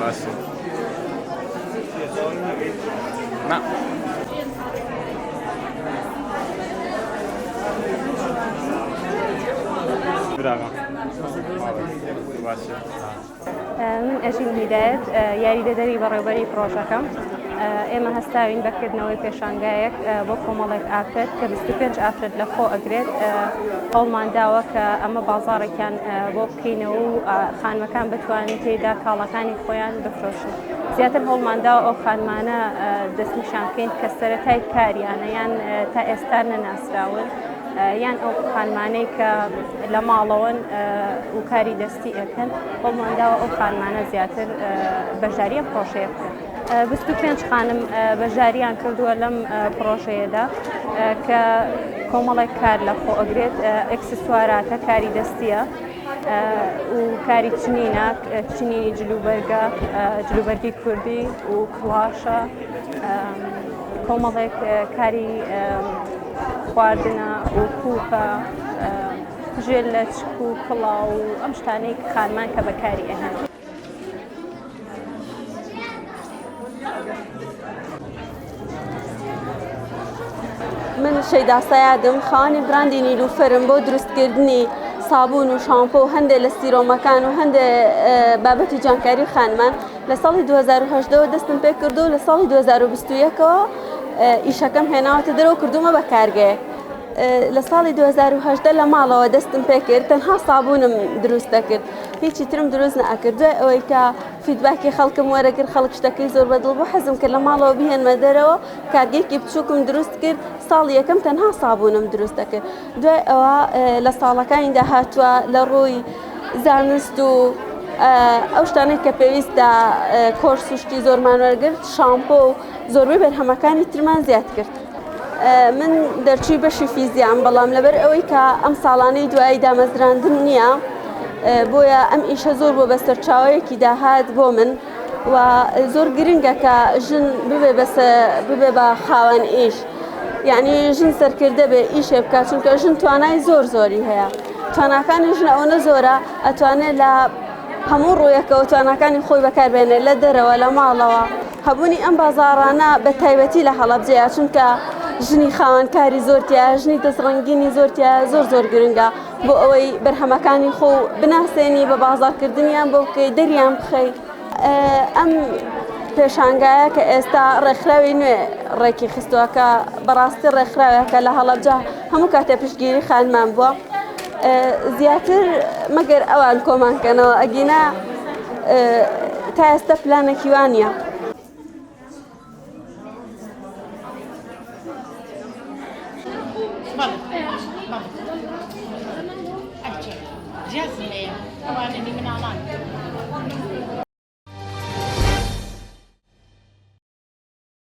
باشه. نه براغا باشه. من ئەژین هیدایەت یاریدەدەری بەڕێوەبەری پرۆژەکەم. ئێمە هەستاوین بەکردنەوەی پێشانگایەک بۆ کۆمەڵێک ئافرەت کە 25 ئافرەت لە خۆ ئەگرێت. هەوڵمان داوە کە ئەمە بازاڕێکیان بۆ بکەینەوە و خانمەکان بتوانن تێیدا کاڵەکانی خۆیان بفرۆشن. زیاتر هەوڵمان داوە ئەو خانمانە دەستنیشان بکەین کە سەرەتای کاریانە یان تا ئێستا نەناسراون، یان ئەو خانمانەی کە لە ماڵەوەن و کاری دەستی ئەکەن، هەوڵمان داوە ئەو خانمانە زیاتر بەشداریە پرۆژەیە بکەن. 25 خانم بەشداریان کردووە لەم پرۆژەیەدا کە کۆمەڵێک کار لە خۆ ئەگرێت، ئەکسسواراتە، کاری دەستیە و کاری چنینە، چنینی جلوبەرگە، جلوبەرگی کوردی و کڵاشە، کۆمەڵێک کاری خواردنە و کوکە، ژێر لە چک و کڵاو و ئەم شتانەی خانمان کە بەکاری ئەهێن. من شەیدا سەیادم، خاوەنی براندی نیلوفەرم بۆ دروستکردنی سابوون و شامپۆ و هەندێک لە سیرۆمەکان و هەندێک بابەتی جانکاری خانمان لە ساڵی 2018 دەستم پێ کردو و لە ساڵی 2021ەوە ئیشەکەم هێناوەتە دەرەوە کردومە بە کارگەیەک. لە ساڵی 2018 لە ماڵەوە دەستم پێ کرد، تەنها سابوونم دروست دەکرد، هیچی ترم دروست نەئەکرد. دوای ئەوەی کە فیدباکی خەڵکم وەرەگرت، خەڵک شتەکەی زۆر بەدڵ بوو، حەزم کرد لە ماڵەوە بهێنمە دەرەوە، کارگەیەکی بچووکم دروست کرد، ساڵی یەکەم تەنها سابوونم دروست دەکرد. دوای ئەوە لە ساڵەکانی داهاتووە لە ڕووی زانست و ئەو شتانەی کە پێویستە کۆرس و شتی زۆرمان وەرگرت، شامپۆ و زۆربەی بەرهەمەکانی ترمان زیاد کرد. من دەرچووی بەشی فیزیان، بەڵام لەبەر ئەوەی کە ئەم ساڵانەی دوایی دامەزراندن نییە، بۆیە ئەم ئیشە زۆر بۆ بەسەرچاوەیەکی داهات بۆ من و زۆر گرنگە کە ژن ببێ بە خاوەن ئیش، یعنی ژن سەرکردە بێ ئیشێ بکات، چونکە ژن توانای زۆری هەیە. تواناکانی ژن ئەوەنە زۆرە ئەتوانێت لە هەموو ڕوویەکەوە تواناکانی خۆی بەکاربێنێت، لە دەرەوە لە ماڵەوە. هەبوونی ئەم بازاڕانە بە تایبەتی لە هەڵەبجەیە، چونکە ژنی خاوەنکاری زۆرتیە، ژنی دەستڕەنگینی زۆرتیە، زۆر گرنگە بۆ ئەوەی بەرهەمەکانی خۆ بناسێنی، بە بازارکردنیان بۆ بکەی، دەریان بخەی. ئەم پێشانگایە کە ئێستا ڕێکخراوی نوێ ڕێکی خستووە کە بەڕاستی ڕێکخراوێکە لە هەڵەبجە هەموو کاتێ پشتگیری خانمان بووە، زیاتر مەگەر ئەوان کۆمانکەنەوە ئەگینا تا ئێستا پلانێکی وانە. جاهز ليه طبعا اني من علان